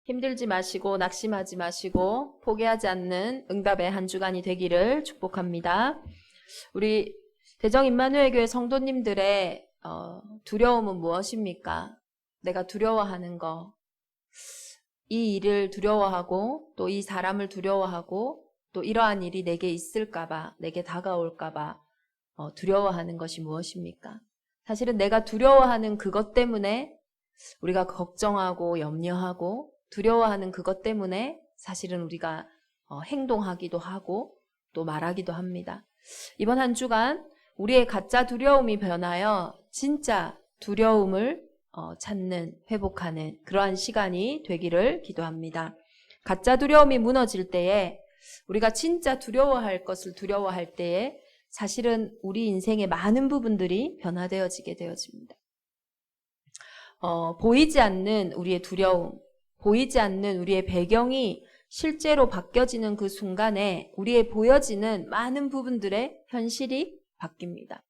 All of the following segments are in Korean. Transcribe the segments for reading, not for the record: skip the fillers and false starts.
힘들지 마시고 낙심하지 마시고 포기하지 않는 응답의 한 주간이 되기를 축복합니다. 우리 대정 임마누엘 교회 성도님들의 두려움은 무엇입니까? 내가 두려워하는 거, 이 일을 두려워하고 또 이 사람을 두려워하고 또 이러한 일이 내게 있을까봐, 내게 다가올까봐 두려워하는 것이 무엇입니까? 사실은 내가 두려워하는 그것 때문에 우리가 걱정하고 염려하고 두려워하는 그것 때문에 사실은 우리가 행동하기도 하고 또 말하기도 합니다. 이번 한 주간 우리의 가짜 두려움이 변하여 진짜 두려움을 찾는, 회복하는 그러한 시간이 되기를 기도합니다. 가짜 두려움이 무너질 때에 우리가 진짜 두려워할 것을 두려워할 때에 사실은 우리 인생의 많은 부분들이 변화되어지게 되어집니다. 보이지 않는 우리의 두려움, 보이지 않는 우리의 배경이 실제로 바뀌어지는 그 순간에 우리의 보여지는 많은 부분들의 현실이 바뀝니다.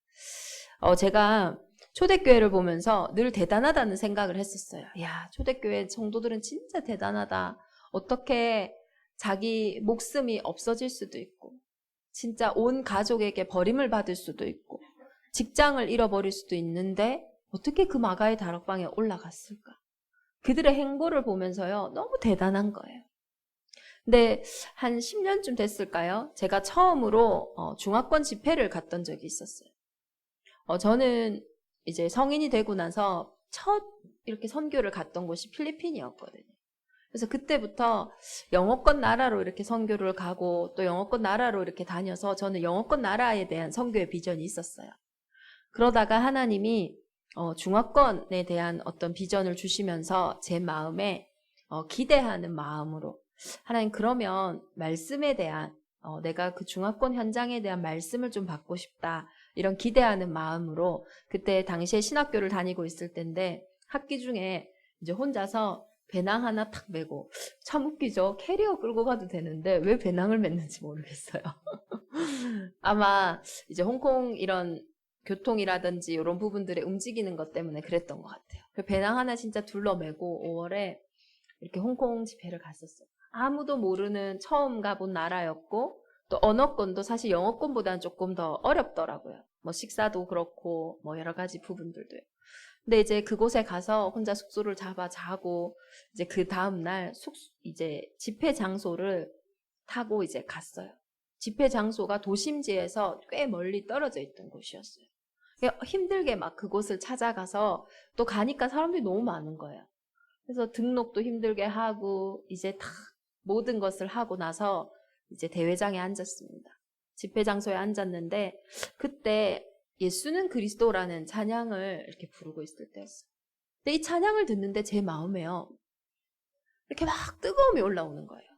제가 초대교회를 보면서 늘 대단하다는 생각을 했었어요. 야, 초대교회 성도들은 진짜 대단하다. 어떻게 자기 목숨이 없어질 수도 있고 진짜 온 가족에게 버림을 받을 수도 있고 직장을 잃어버릴 수도 있는데 어떻게 그 마가의 다락방에 올라갔을까? 그들의 행보를 보면서요, 너무 대단한 거예요. 근데 한 10년쯤 됐을까요? 제가 처음으로 중화권 집회를 갔던 적이 있었어요. 저는 이제 성인이 되고 나서 첫 이렇게 선교를 갔던 곳이 필리핀이었거든요. 그래서 그때부터 영어권 나라로 이렇게 선교를 가고 또 영어권 나라로 이렇게 다녀서 저는 영어권 나라에 대한 선교의 비전이 있었어요. 그러다가 하나님이 중화권에 대한 어떤 비전을 주시면서 제 마음에 기대하는 마음으로 하나님 그러면 말씀에 대한 내가 그 중화권 현장에 대한 말씀을 좀 받고 싶다 이런 기대하는 마음으로 그때 당시에 신학교를 다니고 있을 때인데 학기 중에 이제 혼자서 배낭 하나 탁 메고 참 웃기죠. 캐리어 끌고 가도 되는데 왜 배낭을 맸는지 모르겠어요. 아마 이제 홍콩 이런 교통이라든지 이런 부분들에 움직이는 것 때문에 그랬던 것 같아요. 그 배낭 하나 진짜 둘러매고 5월에 이렇게 홍콩 집회를 갔었어요. 아무도 모르는 처음 가본 나라였고 또 언어권도 사실 영어권보다는 조금 더 어렵더라고요. 뭐 식사도 그렇고 뭐 여러 가지 부분들도요. 근데 이제 그곳에 가서 혼자 숙소를 잡아 자고 이제 그 다음 날 이제 집회 장소를 타고 이제 갔어요. 집회 장소가 도심지에서 꽤 멀리 떨어져 있던 곳이었어요. 힘들게 막 그곳을 찾아가서 또 가니까 사람들이 너무 많은 거예요. 그래서 등록도 힘들게 하고 이제 다 모든 것을 하고 나서 이제 대회장에 앉았습니다. 집회 장소에 앉았는데 그때 예수는 그리스도라는 찬양을 이렇게 부르고 있을 때였어요. 근데 이 찬양을 듣는데 제 마음에요. 이렇게 막 뜨거움이 올라오는 거예요.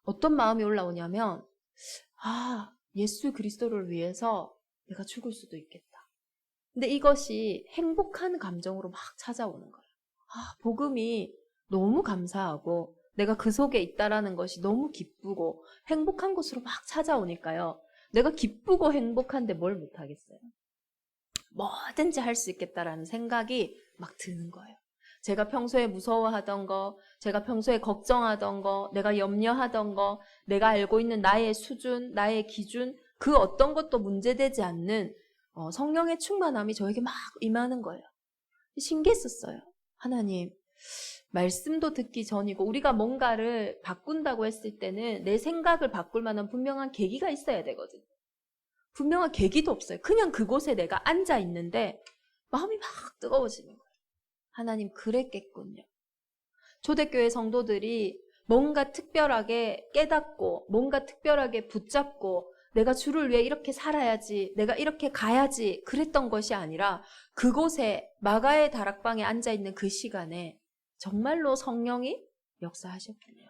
어떤 마음이 올라오냐면 예수 그리스도를 위해서 내가 죽을 수도 있겠다. 근데 이것이 행복한 감정으로 막 찾아오는 거예요. 복음이 너무 감사하고 내가 그 속에 있다라는 것이 너무 기쁘고 행복한 곳으로 막 찾아오니까요. 내가 기쁘고 행복한데 뭘 못하겠어요. 뭐든지 할 수 있겠다라는 생각이 막 드는 거예요. 제가 평소에 무서워하던 거, 제가 평소에 걱정하던 거, 내가 염려하던 거, 내가 알고 있는 나의 수준, 나의 기준, 그 어떤 것도 문제되지 않는 성령의 충만함이 저에게 막 임하는 거예요. 신기했었어요. 하나님, 말씀도 듣기 전이고 우리가 뭔가를 바꾼다고 했을 때는 내 생각을 바꿀 만한 분명한 계기가 있어야 되거든요. 분명한 계기도 없어요. 그냥 그곳에 내가 앉아 있는데 마음이 막 뜨거워지는 거예요. 하나님 그랬겠군요. 초대교회 성도들이 뭔가 특별하게 깨닫고 뭔가 특별하게 붙잡고 내가 주를 위해 이렇게 살아야지, 내가 이렇게 가야지 그랬던 것이 아니라 그곳에 마가의 다락방에 앉아있는 그 시간에 정말로 성령이 역사하셨군요.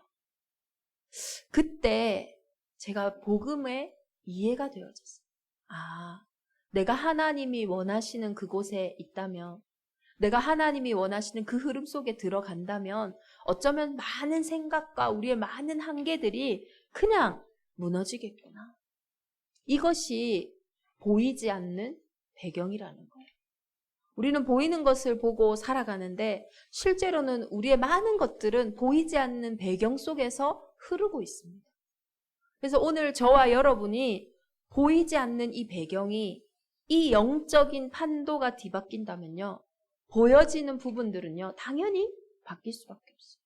그때 제가 복음의 이해가 되어졌어요. 내가 하나님이 원하시는 그곳에 있다면, 내가 하나님이 원하시는 그 흐름 속에 들어간다면 어쩌면 많은 생각과 우리의 많은 한계들이 그냥 무너지겠구나. 이것이 보이지 않는 배경이라는 거예요. 우리는 보이는 것을 보고 살아가는데 실제로는 우리의 많은 것들은 보이지 않는 배경 속에서 흐르고 있습니다. 그래서 오늘 저와 여러분이 보이지 않는 이 배경이 이 영적인 판도가 뒤바뀐다면요. 보여지는 부분들은요. 당연히 바뀔 수밖에 없어요.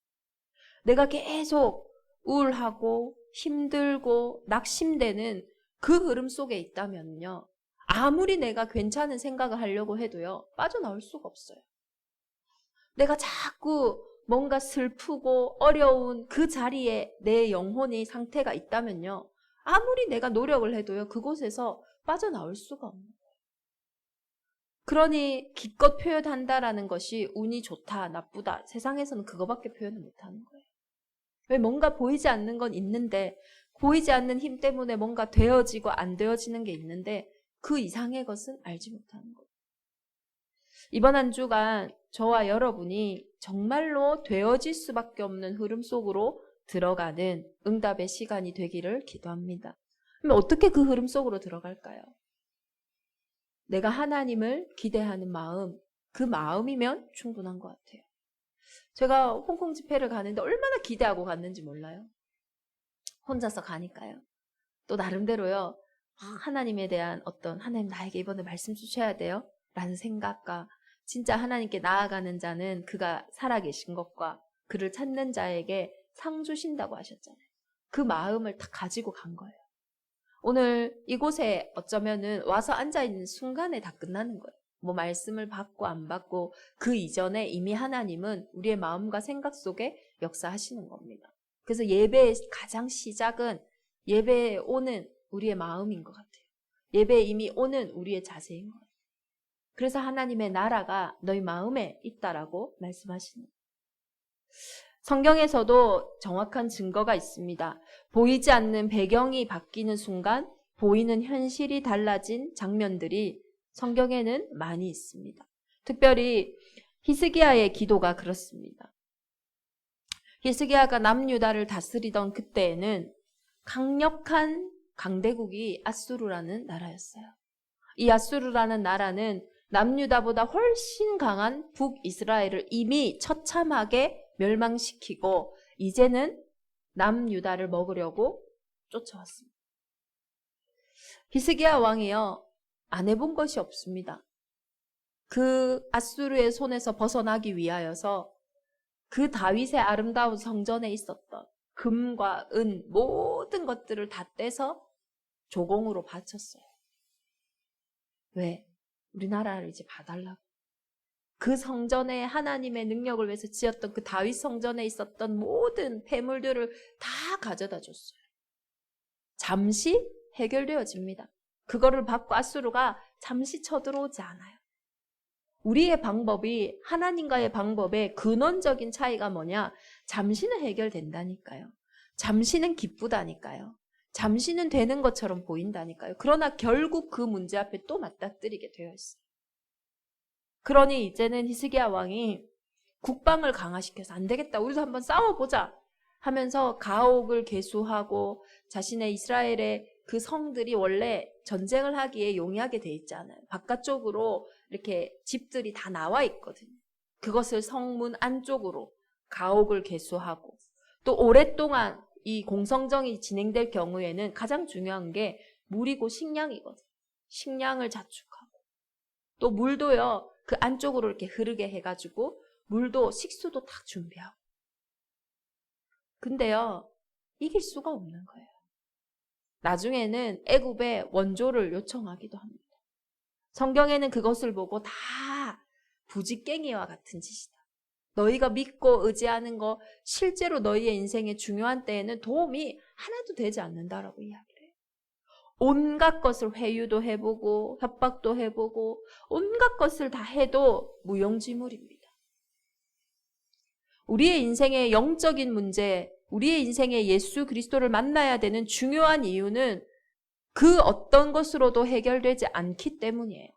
내가 계속 우울하고 힘들고 낙심되는 그 흐름 속에 있다면요. 아무리 내가 괜찮은 생각을 하려고 해도요. 빠져나올 수가 없어요. 내가 자꾸 뭔가 슬프고 어려운 그 자리에 내 영혼의 상태가 있다면요. 아무리 내가 노력을 해도요. 그곳에서 빠져나올 수가 없는 거예요. 그러니 기껏 표현한다라는 것이 운이 좋다, 나쁘다. 세상에서는 그거밖에 표현을 못하는 거예요. 왜 뭔가 보이지 않는 건 있는데 보이지 않는 힘 때문에 뭔가 되어지고 안 되어지는 게 있는데 그 이상의 것은 알지 못하는 거예요. 이번 한 주간 저와 여러분이 정말로 되어질 수밖에 없는 흐름 속으로 들어가는 응답의 시간이 되기를 기도합니다. 그럼 어떻게 그 흐름 속으로 들어갈까요? 내가 하나님을 기대하는 마음, 그 마음이면 충분한 것 같아요. 제가 홍콩 집회를 가는데 얼마나 기대하고 갔는지 몰라요. 혼자서 가니까요. 또 나름대로요. 하나님에 대한 어떤 하나님 나에게 이번에 말씀 주셔야 돼요. 라는 생각과 진짜 하나님께 나아가는 자는 그가 살아계신 것과 그를 찾는 자에게 상 주신다고 하셨잖아요. 그 마음을 다 가지고 간 거예요. 오늘 이곳에 어쩌면은 와서 앉아있는 순간에 다 끝나는 거예요. 뭐 말씀을 받고 안 받고 그 이전에 이미 하나님은 우리의 마음과 생각 속에 역사하시는 겁니다. 그래서 예배의 가장 시작은 예배에 오는 우리의 마음인 것 같아요. 예배에 이미 오는 우리의 자세인 것 같아요. 그래서 하나님의 나라가 너희 마음에 있다라고 말씀하시는 거예요. 성경에서도 정확한 증거가 있습니다. 보이지 않는 배경이 바뀌는 순간 보이는 현실이 달라진 장면들이 성경에는 많이 있습니다. 특별히 히스기야의 기도가 그렇습니다. 히스기야가 남유다를 다스리던 그때에는 강력한 강대국이 아수르라는 나라였어요. 이 아수르라는 나라는 남유다보다 훨씬 강한 북이스라엘을 이미 처참하게 멸망시키고 이제는 남유다를 먹으려고 쫓아왔습니다. 히스기야 왕이요. 안 해본 것이 없습니다. 그 아수르의 손에서 벗어나기 위하여서 그 다윗의 아름다운 성전에 있었던 금과 은 모든 것들을 다 떼서 조공으로 바쳤어요. 왜? 우리나라를 이제 봐달라고. 그 성전에 하나님의 능력을 위해서 지었던 그 다윗 성전에 있었던 모든 폐물들을 다 가져다 줬어요. 잠시 해결되어집니다. 그거를 받고 아수르가 잠시 쳐들어오지 않아요. 우리의 방법이 하나님과의 방법의 근원적인 차이가 뭐냐? 잠시는 해결된다니까요. 잠시는 기쁘다니까요. 잠시는 되는 것처럼 보인다니까요. 그러나 결국 그 문제 앞에 또 맞닥뜨리게 되어 있어요. 그러니 이제는 히스기야 왕이 국방을 강화시켜서 안 되겠다. 우리도 한번 싸워보자 하면서 가옥을 개수하고 자신의 이스라엘의 그 성들이 원래 전쟁을 하기에 용이하게 돼 있잖아요. 바깥쪽으로 이렇게 집들이 다 나와 있거든요. 그것을 성문 안쪽으로 가옥을 개수하고 또 오랫동안 이 공성정이 진행될 경우에는 가장 중요한 게 물이고 식량이거든요. 식량을 자축하고 또 물도요. 그 안쪽으로 이렇게 흐르게 해가지고 물도 식수도 딱 준비하고. 근데요. 이길 수가 없는 거예요. 나중에는 애굽에 원조를 요청하기도 합니다. 성경에는 그것을 보고 다 부지깽이와 같은 짓이다. 너희가 믿고 의지하는 거 실제로 너희의 인생의 중요한 때에는 도움이 하나도 되지 않는다라고 이야기를 해요. 온갖 것을 회유도 해보고 협박도 해보고 온갖 것을 다 해도 무용지물입니다. 우리의 인생의 영적인 문제, 우리의 인생에 예수 그리스도를 만나야 되는 중요한 이유는 그 어떤 것으로도 해결되지 않기 때문이에요.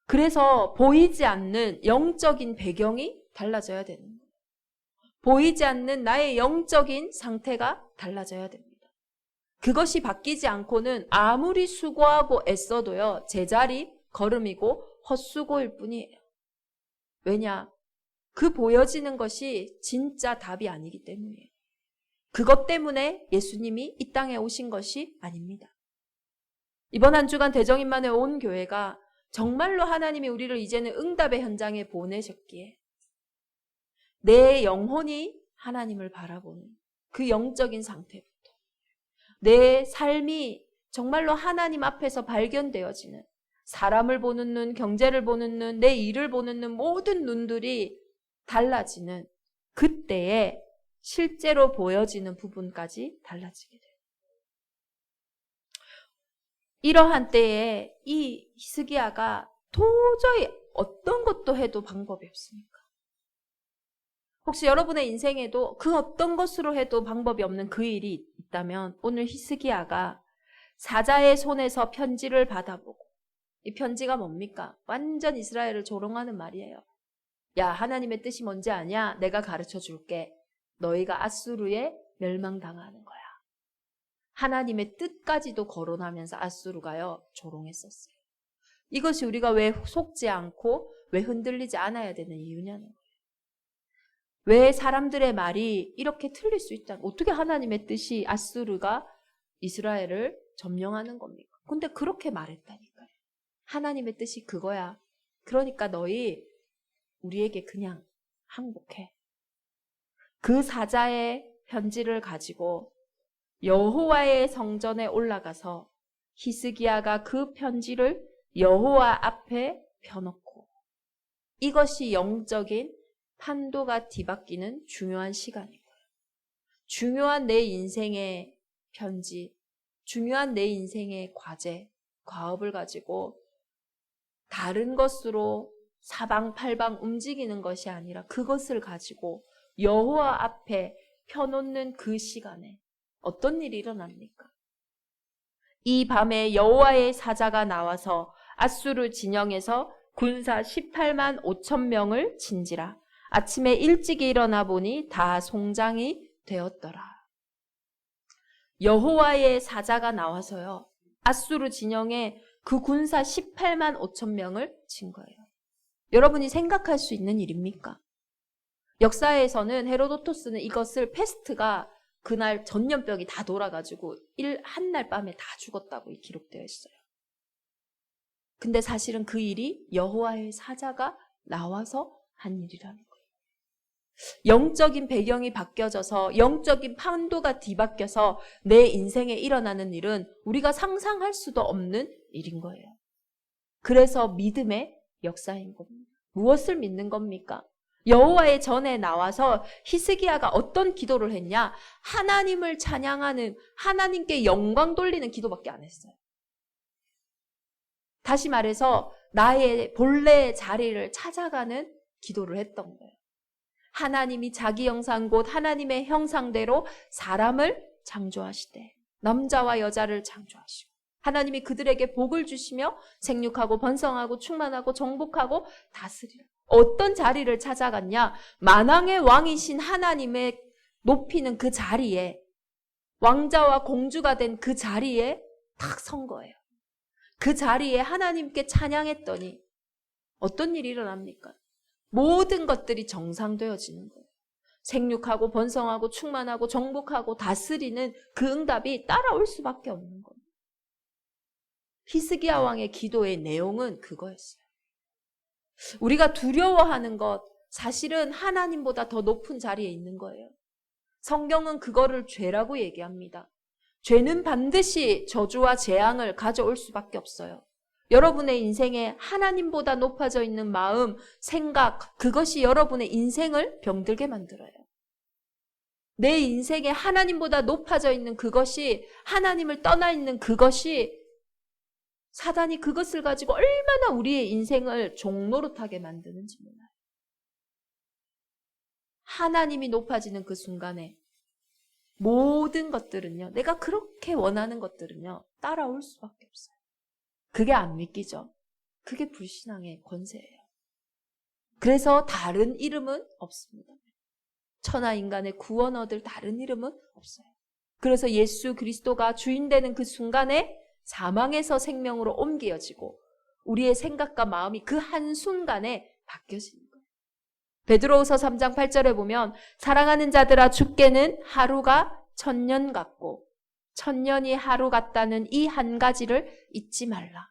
그래서 보이지 않는 영적인 배경이 달라져야 되는 거예요. 보이지 않는 나의 영적인 상태가 달라져야 됩니다. 그것이 바뀌지 않고는 아무리 수고하고 애써도요, 제자리 걸음이고 헛수고일 뿐이에요. 왜냐? 그 보여지는 것이 진짜 답이 아니기 때문이에요. 그것 때문에 예수님이 이 땅에 오신 것이 아닙니다. 이번 한 주간 대정인만에 온 교회가 정말로 하나님이 우리를 이제는 응답의 현장에 보내셨기에 내 영혼이 하나님을 바라보는 그 영적인 상태부터 내 삶이 정말로 하나님 앞에서 발견되어지는 사람을 보는 눈, 경제를 보는 눈, 내 일을 보는 눈, 모든 눈들이 달라지는 그때에 실제로 보여지는 부분까지 달라지게 돼요. 이러한 때에 이 히스기야가 도저히 어떤 것도 해도 방법이 없습니까? 혹시 여러분의 인생에도 그 어떤 것으로 해도 방법이 없는 그 일이 있다면 오늘 히스기야가 사자의 손에서 편지를 받아보고 이 편지가 뭡니까? 완전 이스라엘을 조롱하는 말이에요. 야, 하나님의 뜻이 뭔지 아냐? 내가 가르쳐 줄게. 너희가 아수르에 멸망당하는 거야. 하나님의 뜻까지도 거론하면서 아수르가요 조롱했었어요. 이것이 우리가 왜 속지 않고 왜 흔들리지 않아야 되는 이유냐는 거예요. 왜 사람들의 말이 이렇게 틀릴 수 있다? 어떻게 하나님의 뜻이 아수르가 이스라엘을 점령하는 겁니까? 근데 그렇게 말했다니까요. 하나님의 뜻이 그거야. 그러니까 너희 우리에게 그냥 항복해. 그 사자의 편지를 가지고 여호와의 성전에 올라가서 히스기야가 그 편지를 여호와 앞에 펴놓고 이것이 영적인 판도가 뒤바뀌는 중요한 시간이고요. 중요한 내 인생의 편지, 중요한 내 인생의 과제, 과업을 가지고 다른 것으로 사방팔방 움직이는 것이 아니라 그것을 가지고 여호와 앞에 펴놓는 그 시간에 어떤 일이 일어납니까? 이 밤에 여호와의 사자가 나와서 아수르 진영에서 군사 18만 5천 명을 친지라. 아침에 일찍 일어나 보니 다 송장이 되었더라. 여호와의 사자가 나와서요. 아수르 진영에 그 군사 18만 5천 명을 친 거예요. 여러분이 생각할 수 있는 일입니까? 역사에서는 헤로도토스는 이것을 패스트가 그날 전염병이 다 돌아가지고 한날 밤에 다 죽었다고 기록되어 있어요. 근데 사실은 그 일이 여호와의 사자가 나와서 한 일이라는 거예요. 영적인 배경이 바뀌어져서 영적인 판도가 뒤바뀌어서 내 인생에 일어나는 일은 우리가 상상할 수도 없는 일인 거예요. 그래서 믿음의 역사인 겁니다. 무엇을 믿는 겁니까? 여호와의 전에 나와서 히스기야가 어떤 기도를 했냐? 하나님을 찬양하는, 하나님께 영광 돌리는 기도밖에 안 했어요. 다시 말해서 나의 본래의 자리를 찾아가는 기도를 했던 거예요. 하나님이 자기 형상 곧 하나님의 형상대로 사람을 창조하시되 남자와 여자를 창조하시고 하나님이 그들에게 복을 주시며 생육하고 번성하고 충만하고 정복하고 다스리라. 어떤 자리를 찾아갔냐? 만왕의 왕이신 하나님의 높이는 그 자리에 왕자와 공주가 된 그 자리에 딱 선 거예요. 그 자리에 하나님께 찬양했더니 어떤 일이 일어납니까? 모든 것들이 정상되어지는 거예요. 생육하고 번성하고 충만하고 정복하고 다스리는 그 응답이 따라올 수밖에 없는 겁니다. 히스기야 왕의 기도의 내용은 그거였어요. 우리가 두려워하는 것, 사실은 하나님보다 더 높은 자리에 있는 거예요. 성경은 그거를 죄라고 얘기합니다. 죄는 반드시 저주와 재앙을 가져올 수밖에 없어요. 여러분의 인생에 하나님보다 높아져 있는 마음, 생각, 그것이 여러분의 인생을 병들게 만들어요. 내 인생에 하나님보다 높아져 있는 그것이, 하나님을 떠나 있는 그것이 사단이 그것을 가지고 얼마나 우리의 인생을 종노릇하게 만드는지 몰라요. 하나님이 높아지는 그 순간에 모든 것들은요, 내가 그렇게 원하는 것들은요, 따라올 수밖에 없어요. 그게 안 믿기죠? 그게 불신앙의 권세예요. 그래서 다른 이름은 없습니다. 천하 인간의 구원 얻을 다른 이름은 없어요. 그래서 예수 그리스도가 주인 되는 그 순간에 사망에서 생명으로 옮겨지고 우리의 생각과 마음이 그 한순간에 바뀌어지는 거예요. 베드로후서 3장 8절에 보면 사랑하는 자들아 주께는 하루가 1000년 같고 1000년이 하루 같다는 이 한 가지를 잊지 말라.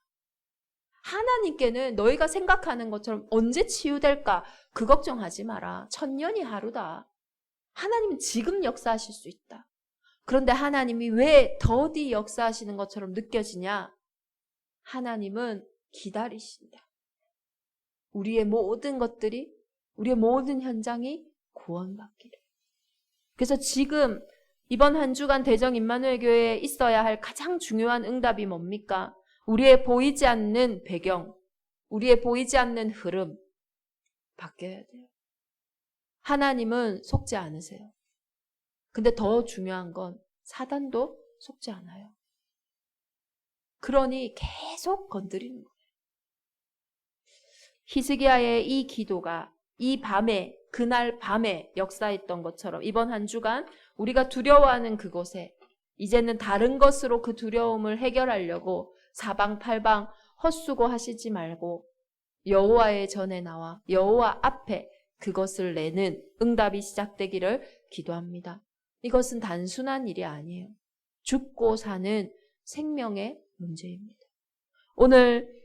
하나님께는 너희가 생각하는 것처럼 언제 치유될까 그 걱정하지 마라. 1000년이 하루다. 하나님은 지금 역사하실 수 있다. 그런데 하나님이 왜 더디 역사하시는 것처럼 느껴지냐? 하나님은 기다리신다. 우리의 모든 것들이, 우리의 모든 현장이 구원받기를. 그래서 지금 이번 한 주간 대정 임마누엘 교회에 있어야 할 가장 중요한 응답이 뭡니까? 우리의 보이지 않는 배경, 우리의 보이지 않는 흐름 바뀌어야 돼요. 하나님은 속지 않으세요. 근데 더 중요한 건 사단도 속지 않아요. 그러니 계속 건드리는 거예요. 히스기야의 이 기도가 이 밤에, 그날 밤에 역사했던 것처럼 이번 한 주간 우리가 두려워하는 그곳에 이제는 다른 것으로 그 두려움을 해결하려고 사방팔방 헛수고하시지 말고 여호와의 전에 나와 여호와 앞에 그것을 내는 응답이 시작되기를 기도합니다. 이것은 단순한 일이 아니에요. 죽고 사는 생명의 문제입니다. 오늘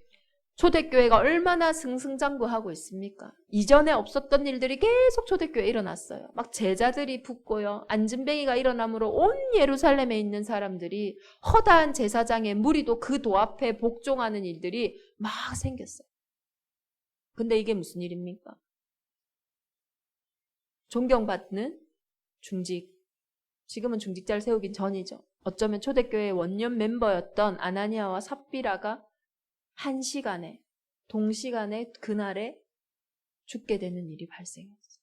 초대교회가 얼마나 승승장구하고 있습니까? 이전에 없었던 일들이 계속 초대교회에 일어났어요. 막 제자들이 붙고요. 안진뱅이가 일어남으로 온 예루살렘에 있는 사람들이 허다한 제사장의 무리도 그 도 앞에 복종하는 일들이 막 생겼어요. 근데 이게 무슨 일입니까? 존경받는 중직, 지금은 중직자를 세우긴 전이죠. 어쩌면 초대교회의 원년 멤버였던 아나니아와 삽비라가 한 시간에, 동시간에 그날에 죽게 되는 일이 발생했어요.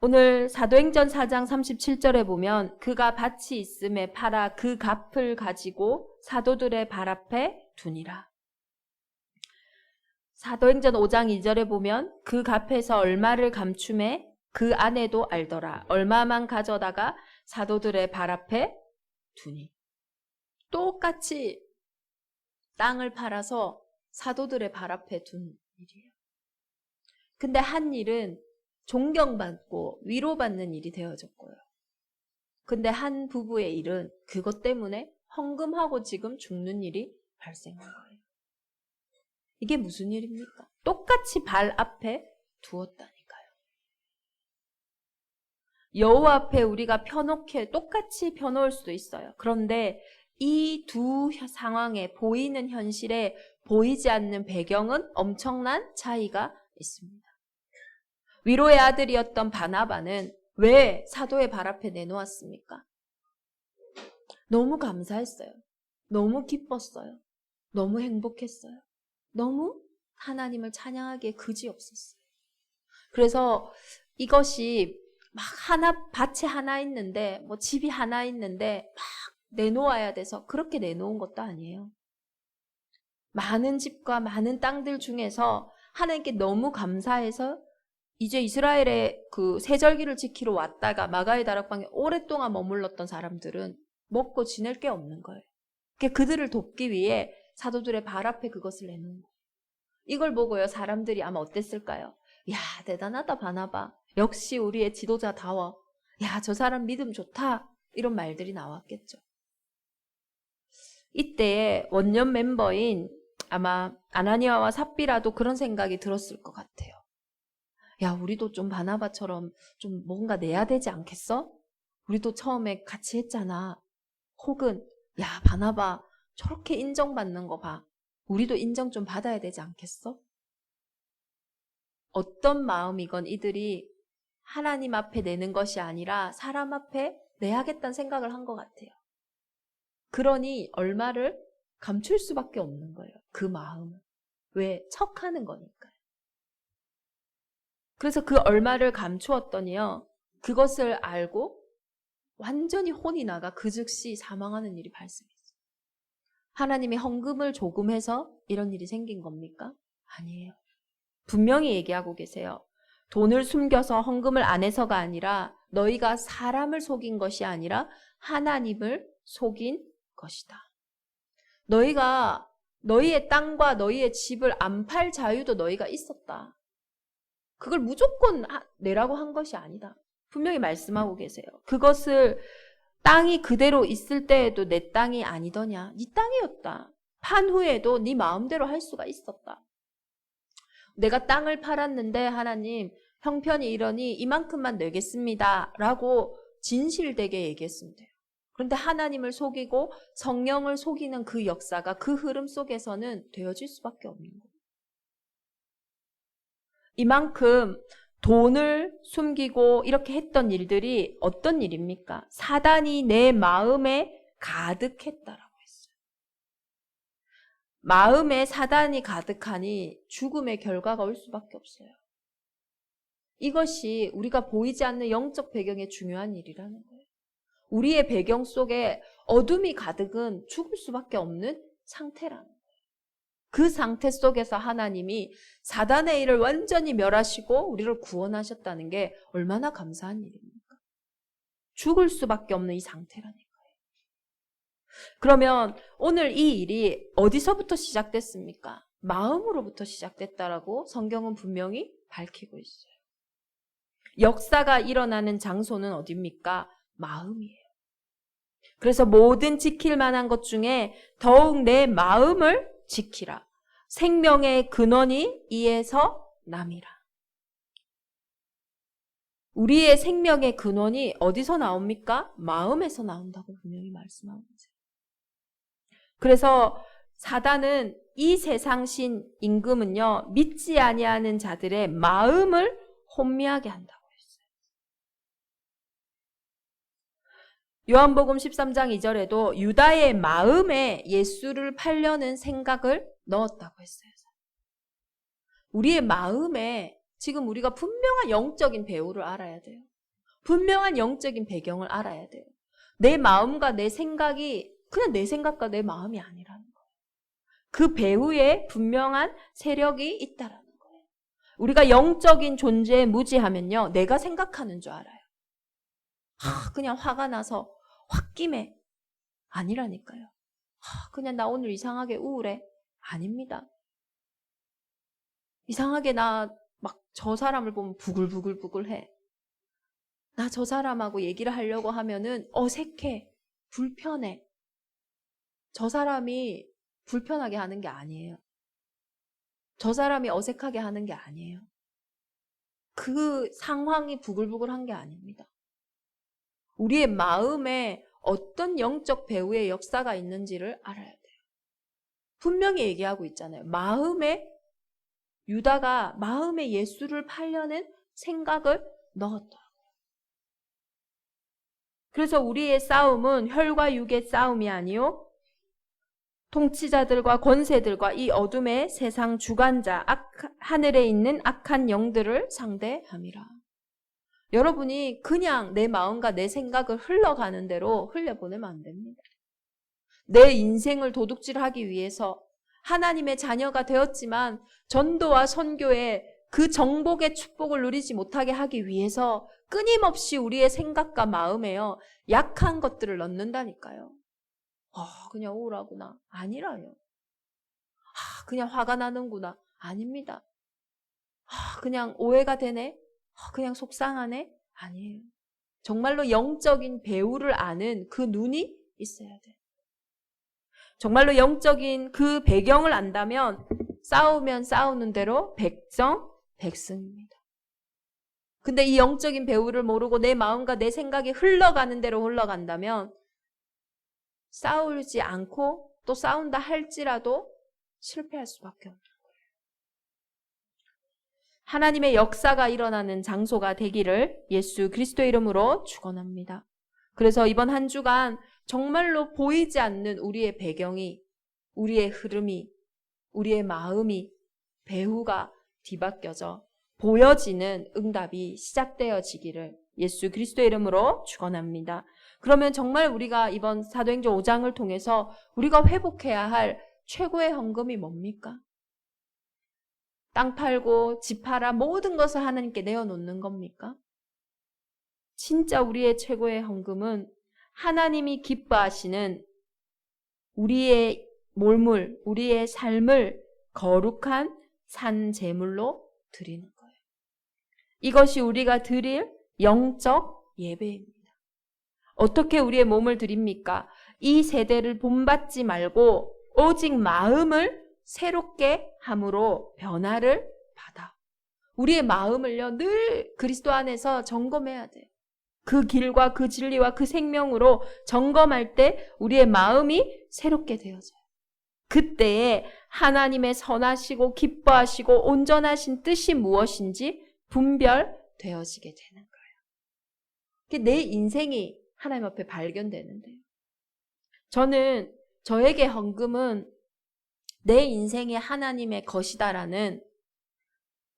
오늘 사도행전 4장 37절에 보면 그가 밭이 있음에 팔아 그 값을 가지고 사도들의 발 앞에 두니라. 사도행전 5장 2절에 보면 그 값에서 얼마를 감춤해 그 아내도 알더라. 얼마만 가져다가 사도들의 발 앞에 두니. 똑같이 땅을 팔아서 사도들의 발 앞에 둔 일이에요. 근데 한 일은 존경받고 위로받는 일이 되어졌고요. 근데 한 부부의 일은 그것 때문에 헌금하고 지금 죽는 일이 발생한 거예요. 이게 무슨 일입니까? 똑같이 발 앞에 두었다니까요. 여호와 앞에 우리가 펴놓게 똑같이 펴놓을 수도 있어요. 그런데 이 두 상황에 보이는 현실에 보이지 않는 배경은 엄청난 차이가 있습니다. 위로의 아들이었던 바나바는 왜 사도의 발 앞에 내놓았습니까? 너무 감사했어요. 너무 기뻤어요. 너무 행복했어요. 너무 하나님을 찬양하기에 그지없었어요. 그래서 이것이 막 밭이 하나 있는데, 집이 하나 있는데 막 내놓아야 돼서 그렇게 내놓은 것도 아니에요. 많은 집과 많은 땅들 중에서 하나님께 너무 감사해서 이제 이스라엘의 그 세절기를 지키러 왔다가 마가의 다락방에 오랫동안 머물렀던 사람들은 먹고 지낼 게 없는 거예요. 그들을 돕기 위해 사도들의 발 앞에 그것을 내놓은 거예요. 이걸 보고요, 사람들이 아마 어땠을까요? 야, 대단하다 바나바. 역시 우리의 지도자다워. 야, 저 사람 믿음 좋다. 이런 말들이 나왔겠죠. 이때에 원년 멤버인 아마 아나니아와 삽비라도 그런 생각이 들었을 것 같아요. 야, 우리도 좀 바나바처럼 좀 뭔가 내야 되지 않겠어? 우리도 처음에 같이 했잖아. 혹은 야, 바나바 저렇게 인정받는 거 봐. 우리도 인정 좀 받아야 되지 않겠어? 어떤 마음이건 이들이 하나님 앞에 내는 것이 아니라 사람 앞에 내야겠다는 생각을 한 것 같아요. 그러니 얼마를 감출 수밖에 없는 거예요. 그 마음은. 왜? 척하는 거니까요. 그래서 그 얼마를 감추었더니요. 그것을 알고 완전히 혼이 나가 그 즉시 사망하는 일이 발생했어요. 하나님이 헌금을 조금 해서 이런 일이 생긴 겁니까? 아니에요. 분명히 얘기하고 계세요. 돈을 숨겨서 헌금을 안 해서가 아니라 너희가 사람을 속인 것이 아니라 하나님을 속인 것이다. 너희가 너희의 땅과 너희의 집을 안 팔 자유도 너희가 있었다. 그걸 무조건 내라고 한 것이 아니다. 분명히 말씀하고 계세요. 그것을 땅이 그대로 있을 때에도 내 땅이 아니더냐. 네 땅이었다. 판 후에도 네 마음대로 할 수가 있었다. 내가 땅을 팔았는데 하나님 형편이 이러니 이만큼만 내겠습니다. 라고 진실되게 얘기했으면 돼요. 그런데 하나님을 속이고 성령을 속이는 그 역사가 그 흐름 속에서는 되어질 수밖에 없는 거예요. 이만큼 돈을 숨기고 이렇게 했던 일들이 어떤 일입니까? 사단이 내 마음에 가득했다라고 했어요. 마음에 사단이 가득하니 죽음의 결과가 올 수밖에 없어요. 이것이 우리가 보이지 않는 영적 배경의 중요한 일이라는 거예요. 우리의 배경 속에 어둠이 가득은 죽을 수밖에 없는 상태라는 거예요. 그 상태 속에서 하나님이 사단의 일을 완전히 멸하시고 우리를 구원하셨다는 게 얼마나 감사한 일입니까? 죽을 수밖에 없는 이 상태라니까요. 그러면 오늘 이 일이 어디서부터 시작됐습니까? 마음으로부터 시작됐다라고 성경은 분명히 밝히고 있어요. 역사가 일어나는 장소는 어디입니까? 마음이에요. 그래서 모든 지킬 만한 것 중에 더욱 내 마음을 지키라. 생명의 근원이 이에서 남이라. 우리의 생명의 근원이 어디서 나옵니까? 마음에서 나온다고 분명히 말씀하고 있어요. 그래서 사단은 이 세상신 임금은요, 믿지 아니하는 자들의 마음을 혼미하게 한다고 했어요. 요한복음 13장 2절에도 유다의 마음에 예수를 팔려는 생각을 넣었다고 했어요. 우리의 마음에 지금 우리가 분명한 영적인 배후를 알아야 돼요. 분명한 영적인 배경을 알아야 돼요. 내 마음과 내 생각이 그냥 내 생각과 내 마음이 아니라는 거예요. 그 배후에 분명한 세력이 있다라는 거예요. 우리가 영적인 존재에 무지하면요, 내가 생각하는 줄 알아요. 그냥 화가 나서 홧김에 아니라니까요. 그냥 나 오늘 이상하게 우울해. 아닙니다. 이상하게 나 막 저 사람을 보면 부글부글부글해. 나 저 사람하고 얘기를 하려고 하면은 어색해. 불편해. 저 사람이 불편하게 하는 게 아니에요. 저 사람이 어색하게 하는 게 아니에요. 그 상황이 부글부글한 게 아닙니다. 우리의 마음에 어떤 영적 배후의 역사가 있는지를 알아야 돼요. 분명히 얘기하고 있잖아요. 유다가 마음에 예수를 팔려는 생각을 넣었더라고요. 그래서 우리의 싸움은 혈과 육의 싸움이 아니요, 통치자들과 권세들과 이 어둠의 세상 주관자, 하늘에 있는 악한 영들을 상대함이라. 여러분이 그냥 내 마음과 내 생각을 흘러가는 대로 흘려보내면 안 됩니다. 내 인생을 도둑질하기 위해서 하나님의 자녀가 되었지만 전도와 선교에 그 정복의 축복을 누리지 못하게 하기 위해서 끊임없이 우리의 생각과 마음에요, 약한 것들을 넣는다니까요. 그냥 우울하구나. 아니라요. 그냥 화가 나는구나. 아닙니다. 그냥 오해가 되네. 그냥 속상하네. 아니에요. 정말로 영적인 배후를 아는 그 눈이 있어야 돼. 정말로 영적인 그 배경을 안다면 싸우면 싸우는 대로 백승입니다. 근데 이 영적인 배후를 모르고 내 마음과 내 생각이 흘러가는 대로 흘러간다면 싸우지 않고 또 싸운다 할지라도 실패할 수밖에 없는 거예요. 하나님의 역사가 일어나는 장소가 되기를 예수 그리스도의 이름으로 축원합니다. 그래서 이번 한 주간 정말로 보이지 않는 우리의 배경이, 우리의 흐름이, 우리의 마음이, 배후가 뒤바뀌어져 보여지는 응답이 시작되어지기를 예수 그리스도의 이름으로 축원합니다. 그러면 정말 우리가 이번 사도행전 5장을 통해서 우리가 회복해야 할 최고의 헌금이 뭡니까? 땅 팔고 집 팔아 모든 것을 하나님께 내어놓는 겁니까? 진짜 우리의 최고의 헌금은 하나님이 기뻐하시는 우리의 몰물, 우리의 삶을 거룩한 산 제물로 드리는 거예요. 이것이 우리가 드릴 영적 예배입니다. 어떻게 우리의 몸을 드립니까? 이 세대를 본받지 말고 오직 마음을 새롭게 함으로 변화를 받아. 우리의 마음을요, 늘 그리스도 안에서 점검해야 돼요. 그 길과 그 진리와 그 생명으로 점검할 때 우리의 마음이 새롭게 되어져요. 그때에 하나님의 선하시고 기뻐하시고 온전하신 뜻이 무엇인지 분별되어지게 되는 거예요. 내 인생이 하나님 앞에 발견되는데요. 저는 저에게 헌금은 내 인생이 하나님의 것이다라는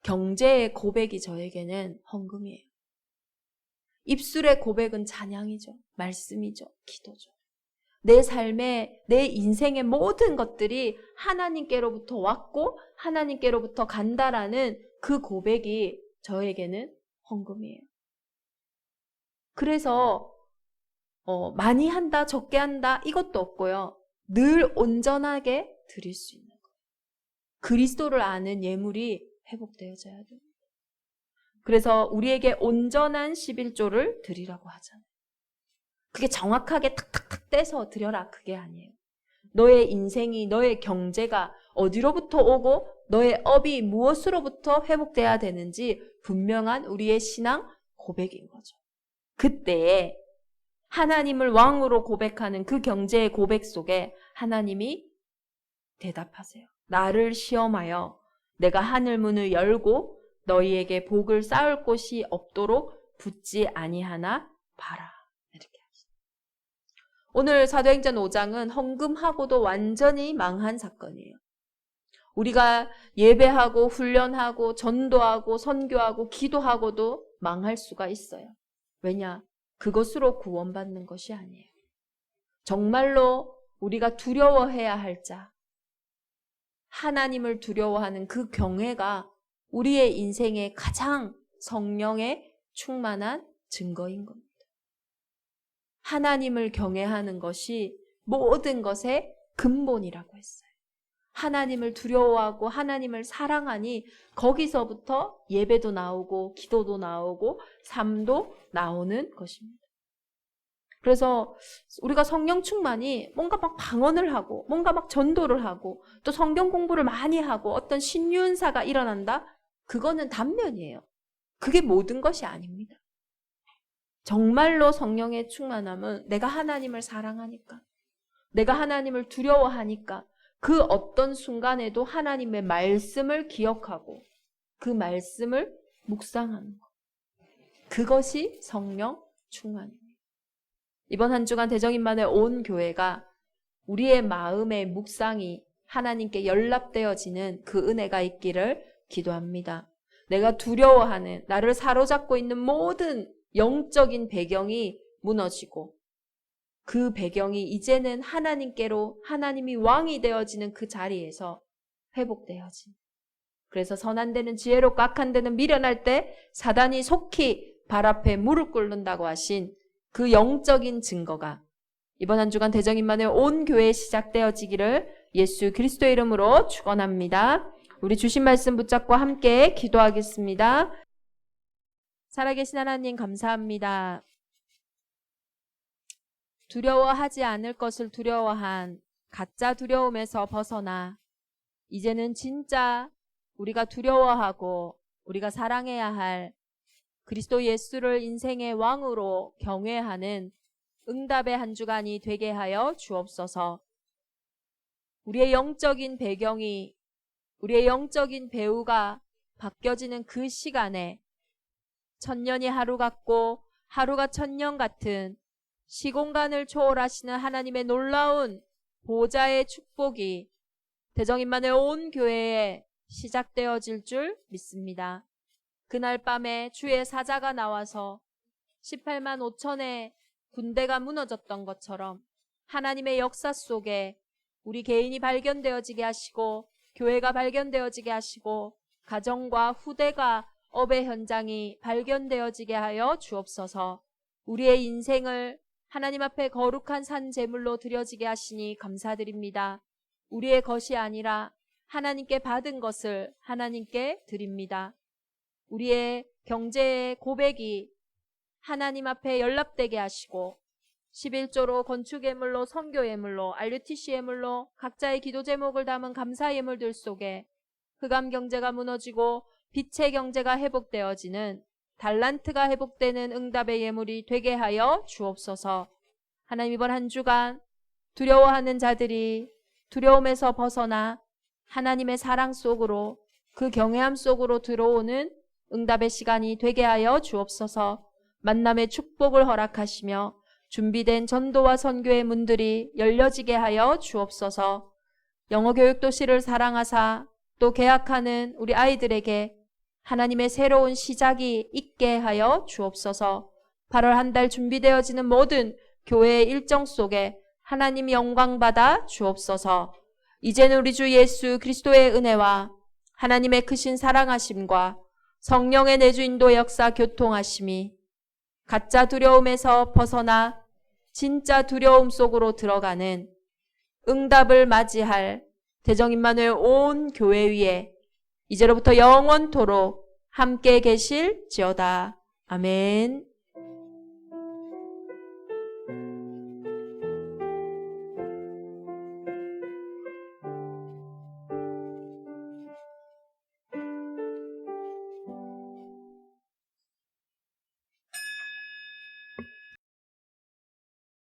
경제의 고백이 저에게는 헌금이에요. 입술의 고백은 찬양이죠. 말씀이죠. 기도죠. 내 삶의, 내 인생의 모든 것들이 하나님께로부터 왔고 하나님께로부터 간다라는 그 고백이 저에게는 헌금이에요. 그래서 많이 한다, 적게 한다 이것도 없고요. 늘 온전하게 드릴 수 있는 거예요. 그리스도를 아는 예물이 회복되어져야 됩니다. 그래서 우리에게 온전한 11조를 드리라고 하잖아요. 그게 정확하게 탁탁탁 떼서 드려라 그게 아니에요. 너의 인생이, 너의 경제가 어디로부터 오고 너의 업이 무엇으로부터 회복돼야 되는지 분명한 우리의 신앙 고백인 거죠. 그때에 하나님을 왕으로 고백하는 그 경제의 고백 속에 하나님이 대답하세요. 나를 시험하여 내가 하늘 문을 열고 너희에게 복을 쌓을 곳이 없도록 붙지 아니하나 봐라. 이렇게 하시죠. 오늘 사도행전 5장은 헌금하고도 완전히 망한 사건이에요. 우리가 예배하고 훈련하고 전도하고 선교하고 기도하고도 망할 수가 있어요. 왜냐? 그것으로 구원받는 것이 아니에요. 정말로 우리가 두려워해야 할 자, 하나님을 두려워하는 그 경외가 우리의 인생의 가장 성령에 충만한 증거인 겁니다. 하나님을 경외하는 것이 모든 것의 근본이라고 했어요. 하나님을 두려워하고 하나님을 사랑하니 거기서부터 예배도 나오고 기도도 나오고 삶도 나오는 것입니다. 그래서 우리가 성령 충만이 뭔가 막 방언을 하고 뭔가 막 전도를 하고 또 성경 공부를 많이 하고 어떤 신윤사가 일어난다? 그거는 단면이에요. 그게 모든 것이 아닙니다. 정말로 성령의 충만함은 내가 하나님을 사랑하니까, 내가 하나님을 두려워하니까 그 어떤 순간에도 하나님의 말씀을 기억하고 그 말씀을 묵상하는 것. 그것이 성령 충만입니다. 이번 한 주간 대정인만의 온 교회가 우리의 마음의 묵상이 하나님께 연락되어지는 그 은혜가 있기를 기도합니다. 내가 두려워하는, 나를 사로잡고 있는 모든 영적인 배경이 무너지고 그 배경이 이제는 하나님께로 하나님이 왕이 되어지는 그 자리에서 회복되어진. 그래서 선한 데는 지혜롭고 악한 데는 미련할 때 사단이 속히 발 앞에 무릎 꿇는다고 하신 그 영적인 증거가 이번 한 주간 대정인만의 온 교회에 시작되어지기를 예수 그리스도의 이름으로 축원합니다. 우리 주신 말씀 붙잡고 함께 기도하겠습니다. 살아계신 하나님 감사합니다. 두려워하지 않을 것을 두려워한 가짜 두려움에서 벗어나 이제는 진짜 우리가 두려워하고 우리가 사랑해야 할 그리스도 예수를 인생의 왕으로 경외하는 응답의 한 주간이 되게 하여 주옵소서. 우리의 영적인 배경이, 우리의 영적인 배우가 바뀌어지는 그 시간에 천년이 하루 같고 하루가 천년 같은 시공간을 초월하시는 하나님의 놀라운 보좌의 축복이 대정인만의 온 교회에 시작되어질 줄 믿습니다. 그날 밤에 주의 사자가 나와서 18만 5천의 군대가 무너졌던 것처럼 하나님의 역사 속에 우리 개인이 발견되어지게 하시고 교회가 발견되어지게 하시고 가정과 후대가 업의 현장이 발견되어지게 하여 주옵소서. 우리의 인생을 하나님 앞에 거룩한 산 제물로 드려지게 하시니 감사드립니다. 우리의 것이 아니라 하나님께 받은 것을 하나님께 드립니다. 우리의 경제의 고백이 하나님 앞에 연락되게 하시고 11조로 건축예물로 선교예물로 RUTC예물로 각자의 기도 제목을 담은 감사 예물들 속에 흑암 경제가 무너지고 빛의 경제가 회복되어지는 달란트가 회복되는 응답의 예물이 되게 하여 주옵소서. 하나님 이번 한 주간 두려워하는 자들이 두려움에서 벗어나 하나님의 사랑 속으로 그 경외함 속으로 들어오는 응답의 시간이 되게 하여 주옵소서. 만남의 축복을 허락하시며 준비된 전도와 선교의 문들이 열려지게 하여 주옵소서. 영어교육 도시를 사랑하사 또 계약하는 우리 아이들에게 하나님의 새로운 시작이 있게 하여 주옵소서. 8월 한 달 준비되어지는 모든 교회의 일정 속에 하나님 영광 받아 주옵소서. 이제는 우리 주 예수 그리스도의 은혜와 하나님의 크신 사랑하심과 성령의 내주 인도 역사 교통하심이 가짜 두려움에서 벗어나 진짜 두려움 속으로 들어가는 응답을 맞이할 대정 임마누엘 온 교회 위에 이제로부터 영원토록 함께 계실지어다. 아멘.